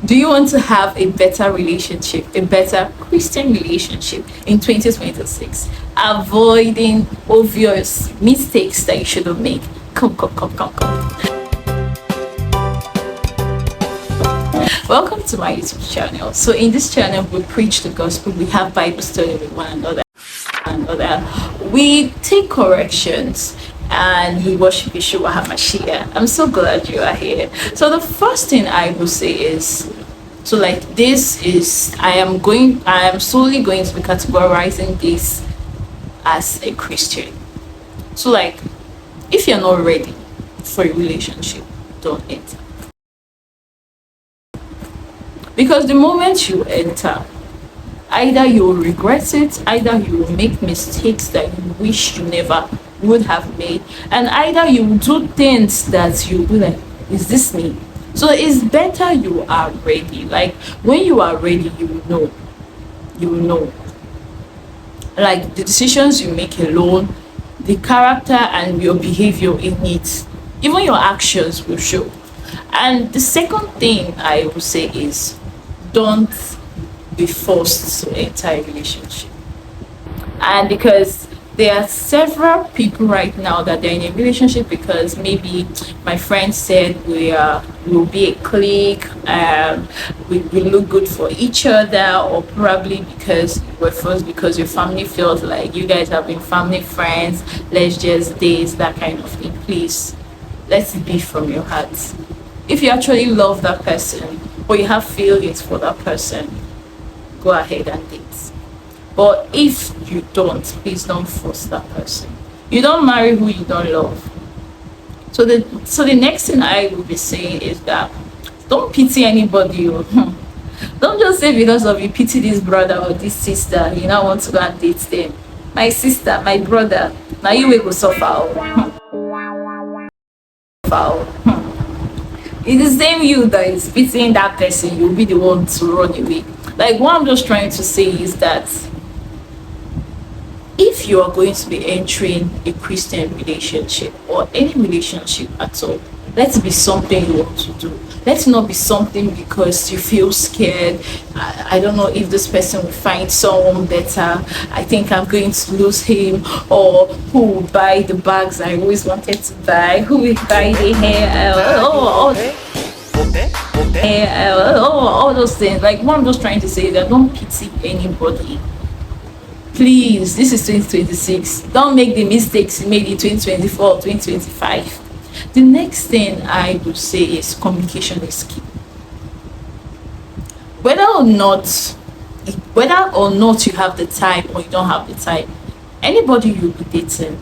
Do you want to have a better relationship, a better Christian relationship in 2026? Avoiding obvious mistakes that you shouldn't make. Come. Welcome to my YouTube channel. So in this channel, we preach the gospel, we have Bible study with one another, we take corrections, and we worship Yeshua HaMashiach. I'm so glad you are here. So the first thing I will say is, I am solely going to be categorizing this as a Christian. So if you're not ready for a relationship, don't enter. Because the moment you enter, either you'll regret it, either you will make mistakes that you wish you never would have made, and either you will do things that you'll be like, is this me? So it's better you are ready. Like when you are ready, you will know. Like the decisions you make alone, the character and your behavior in it, even your actions will show. And the second thing I will say is, don't be forced to enter a relationship. And because there are several people right now that they're in a relationship because maybe my friend said we'll be a clique, we look good for each other, or probably because we're first, because your family feels like you guys have been family friends, let's just date, that kind of thing. Please, let it be from your heart. If you actually love that person or you have feelings for that person, go ahead and date. But if you don't, please don't force that person. You don't marry who you don't love. So the next thing I will be saying is that don't pity anybody. Don't just say because of you pity this brother or this sister, you now want to go and date them. My sister, my brother, now you will go suffer. It's the same you that is pitying that person, you'll be the one to run away. Like what I'm just trying to say is that if you are going to be entering a Christian relationship or any relationship at all, let it be something you want to do. Let it not be something because you feel scared. I don't know if this person will find someone better. I think I'm going to lose him. Or who will buy the bags I always wanted to buy? Who will buy the hair? All those things. Like what I'm just trying to say is that don't pity anybody. Please, this is 2026. Don't make the mistakes you made in 2024, 2025. The next thing I would say is communication is key. Whether or not you have the time or you don't have the time, anybody you'll be dating,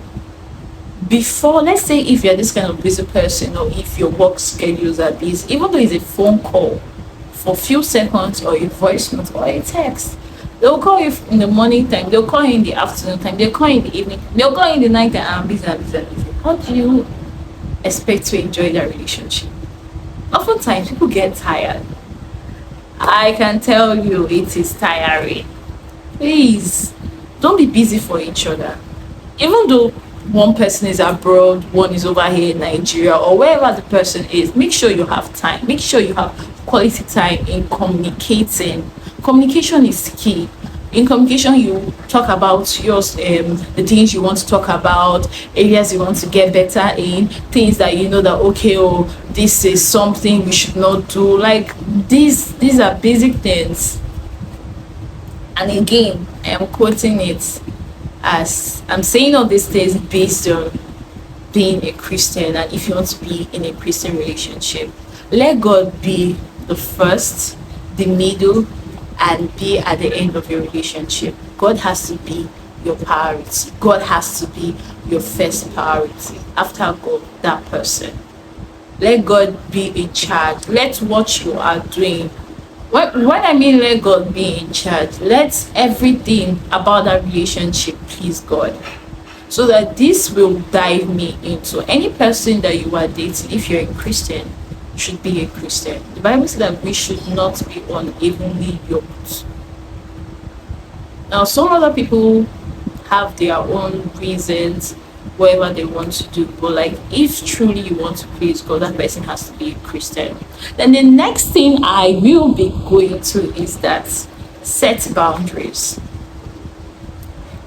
before, let's say if you're this kind of busy person or if your work schedules are busy, even though it's a phone call for a few seconds or a voice note or a text, they'll call you in the morning time, they'll call you in the afternoon time, they'll call you in the evening, they'll call you in the night time, and busy. How do you expect to enjoy that relationship? Oftentimes people get tired. I can tell you it is tiring. Please don't be busy for each other. Even though one person is abroad, one is over here in Nigeria or wherever the person is, make sure you have time, make sure you have quality time in communicating. Communication is key. In communication, you talk about yours, the things you want to talk about, areas you want to get better in, things that you know that this is something we should not do. Like these are basic things. And again, I am quoting it as I'm saying all these things based on being a Christian. And if you want to be in a Christian relationship, let God be the first, the middle, and be at the end of your relationship. God has to be your priority. God has to be your first priority. After God, that person. Let God be in charge. Let what you are doing. When I mean let God be in charge, let everything about that relationship please God. So that this will dive me into any person that you are dating. If you're a Christian, should be a Christian. The Bible says that we should not be unevenly yoked. Now, some other people have their own reasons whatever they want to do. But like, if truly you want to please God, that person has to be a Christian. Then the next thing I will be going to is that set boundaries.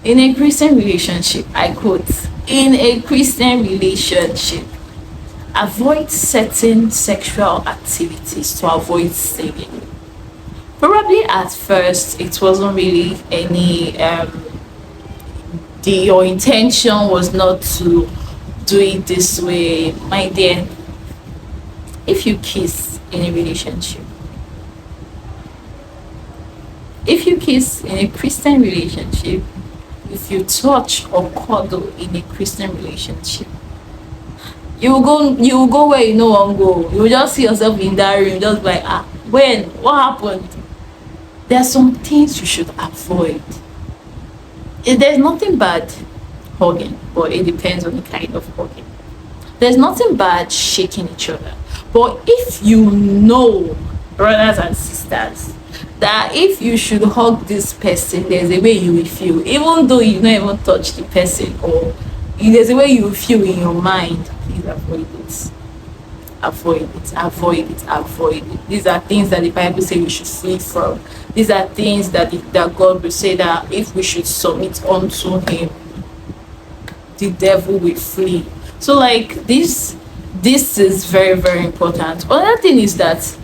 In a Christian relationship, I quote, in a Christian relationship, avoid certain sexual activities to avoid sinning. Probably at first it wasn't really any your intention was not to do it this way, my dear. If you kiss in a relationship, if you kiss in a Christian relationship, if you touch or cuddle in a Christian relationship, you will go where you no one go. You will just see yourself in that room, just like, when, what happened? There are some things you should avoid. There's nothing bad hugging, but it depends on the kind of hugging. There's nothing bad shaking each other. But if you know, brothers and sisters, that if you should hug this person, there's a way you will feel, even though you don't even touch the person, or there's a way you will feel in your mind, please avoid it. Avoid it, avoid it, avoid it. These are things that the Bible says we should flee from. These are things that that God will say that if we should submit unto Him, the devil will flee. So like this is very, very important. Another thing is that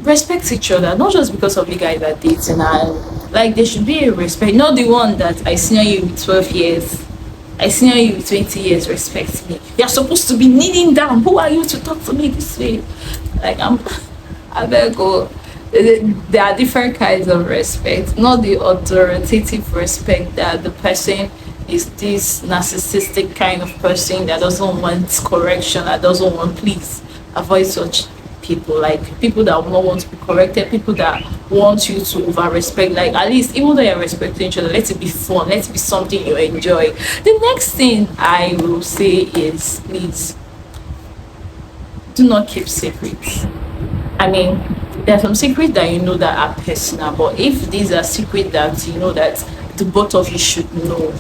respect each other, not just because of you guys are dating, and like there should be a respect, not the one that I senior you with 12 years, I senior you with 20 years, respect me. You're supposed to be kneeling down. Who are you to talk to me this way? Like I better go. There are different kinds of respect, not the authoritative respect that the person is this narcissistic kind of person that doesn't want correction, that doesn't want, please avoid such people. Like people that will not want to be corrected, people that want you to over respect. Like at least even though you're respecting each other, let it be fun, let it be something you enjoy. The next thing I will say is, please do not keep secrets. I mean, there are some secrets that you know that are personal, but if these are secrets that you know that the both of you should know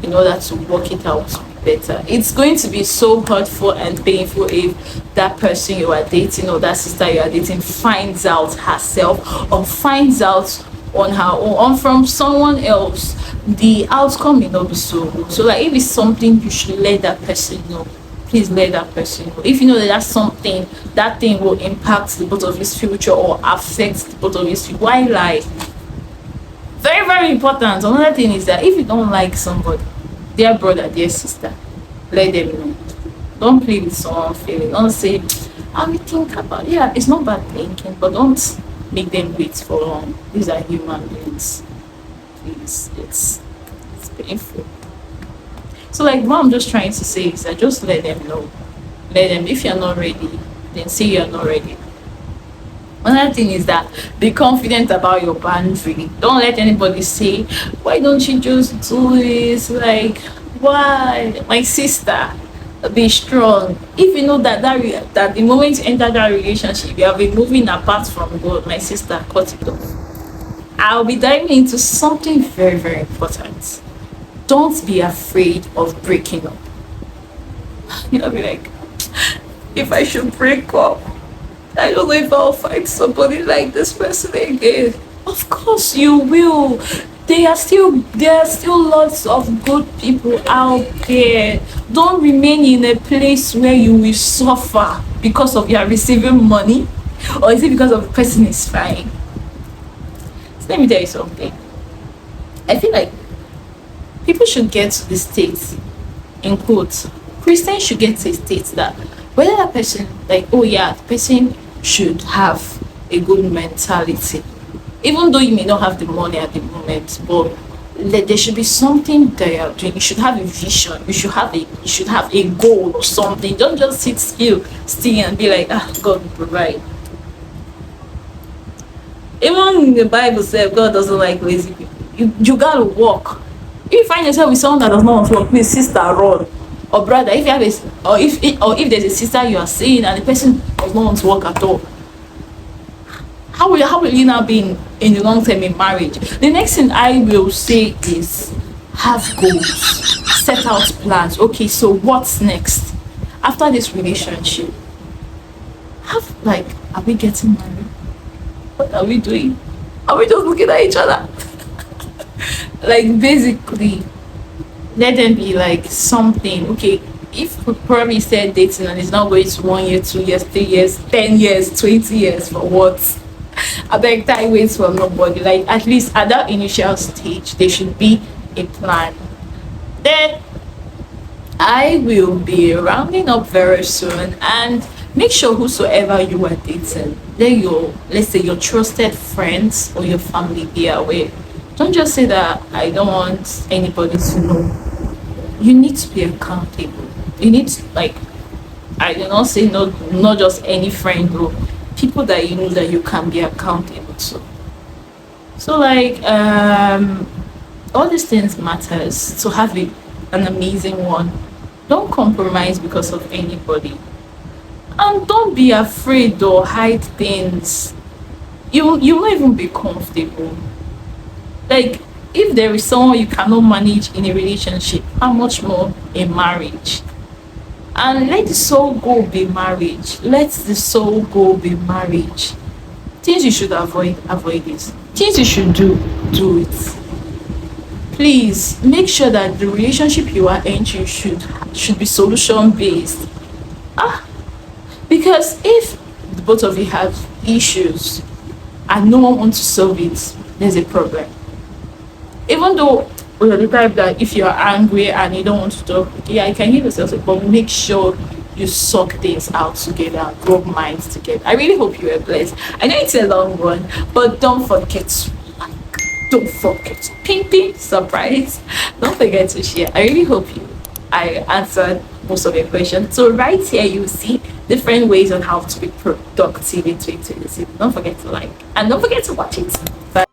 in order to work it out better, it's going to be so hurtful and painful if that person you are dating or that sister you are dating finds out herself or finds out on her own or from someone else. The outcome may not be so good. So like if it's something, you should let that person know. Please let that person know. If you know that that's something, that thing will impact the both of his future or affect the both of his future, why lie? Very, very important. Another thing is that if you don't like somebody, dear brother, dear sister, let them know. Don't play with someone's feeling. Don't say, I will think about it. Yeah, it's not bad thinking, but don't make them wait for long. These are human beings. Please, it's painful. So like what I'm just trying to say is that just let them know. Let them, if you're not ready, then say you're not ready. Another thing is that be confident about your boundary. Don't let anybody say, why don't you just do this? Like, why? My sister, be strong. If you know that the moment you enter that relationship, you have been moving apart from God, my sister, cut it off. I'll be diving into something very, very important. Don't be afraid of breaking up. You'll be like, if I should break up, I don't know if I'll find somebody like this person again. Of course you will. There are still lots of good people out there. Don't remain in a place where you will suffer because of your receiving money, or is it because of the person is fine? So let me tell you something. I feel like people should get to the state, in quotes, Christians should get to a state that whether that person, like, oh yeah, the person should have a good mentality. Even though you may not have the money at the moment, but there should be something that you're doing. You should have a vision. You should have a goal or something. Don't just sit still and be like, God will provide. Even the Bible says God doesn't like lazy people. You gotta work. If you find yourself with someone that does not want to work, please, sister, run. Or brother, if you have if there's a sister you are seeing and the person does not want to work at all, how will you now be in the long term in marriage? The next thing I will say is have goals. set out plans. Okay, so what's next after this relationship? Have like, are we getting married? What are we doing? Are we just looking at each other? Like, basically, let them be like something. Okay, if we probably said dating and it's not going to 1 year, 2 years, 3 years, 10 years, 20 years, for what? I beg that waits for nobody. Like, at least at that initial stage, there should be a plan. Then I will be rounding up very soon, and make sure whosoever you are dating, let your, let's say, your trusted friends or your family be aware. Don't just say that I don't want anybody to know. You need to be accountable. You need to, like, I do not say no, not just any friend, or people that you know that you can be accountable to. So like, all these things matters to have an amazing one. Don't compromise because of anybody, and don't be afraid or hide things. You won't even be comfortable. Like, if there is someone you cannot manage in a relationship, how much more in marriage? And let the soul go be marriage. Let the soul go be marriage. Things you should avoid, avoid it. Things you should do, do it. Please make sure that the relationship you are entering should be solution based. Ah, because if the both of you have issues and no one wants to solve it, there's a problem. Even though you're the type that if you're angry and you don't want to talk, yeah, you can hear yourself, but make sure you sort things out together, rub minds together. I really hope you were blessed. I know it's a long one, but don't forget to like, don't forget to ping ping surprise. Don't forget to share. I really hope I answered most of your questions. So right here you see different ways on how to be productive in 2026. Don't forget to like, and don't forget to watch it. Bye.